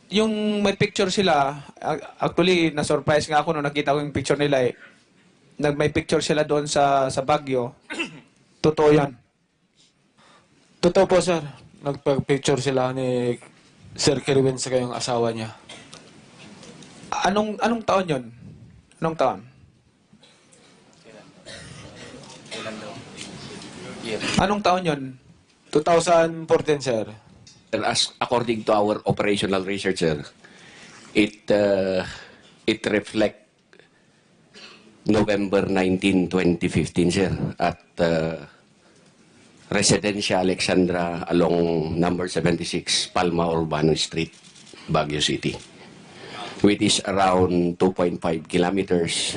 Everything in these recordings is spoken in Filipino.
yung may picture sila, actually, na-surprise nga ako nung nakita ko yung picture nila eh. May picture sila doon sa Baguio. Totoo yan. Totoo po, sir. Nagpag-picture sila ni Sir Kerwin sa kayong asawa niya. Anong taon yon? Anong taon? Anong taon yon? 2014, sir. As according to our operational researcher, it reflect November 19, 2015, sir, at Residencia Alexandra along number 76 Palma Urbano Street, Baguio City, which is around 2.5 kilometers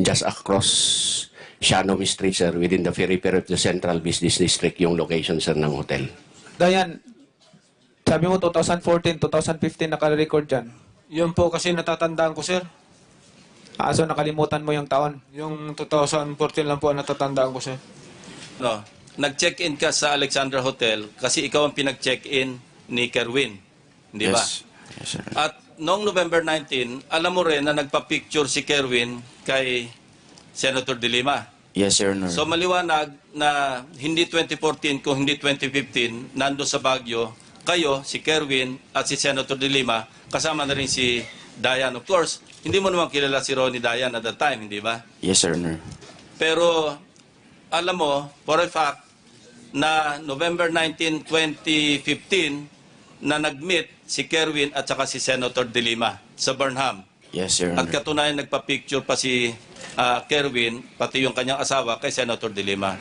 just across Shanom Street, sir, within the periphery of the Central Business District, yung location, sir, ng hotel. Dayan, sabi mo 2014, 2015 naka-record dyan. Yun po kasi natatandaan ko, sir. So nakalimutan mo yung taon. Yung 2014 lang po ang natatandaan ko, sir. No, nag-check-in ka sa Alexandra Hotel kasi ikaw ang pinag-check-in ni Kerwin. Di ba? Yes, sir. At noong November 19, alam mo rin na nagpa-picture si Kerwin kay Senator De Lima. Yes, sir. No. So maliwanag na hindi 2014 kung hindi 2015, nando sa Baguio, kayo, si Kerwin at si Senator De Lima, kasama na rin si Dayan. Of course, hindi mo naman kilala si Ronnie Dayan at that time, hindi ba? Yes, sir. No. Pero alam mo, for a fact, na November 19, 2015, na nag-meet si Kerwin at saka si Senator De Lima sa Burnham. Yes, sir. At katunayan nagpa-picture pa si Kerwin, pati yung kanyang asawa kay Senator De Lima.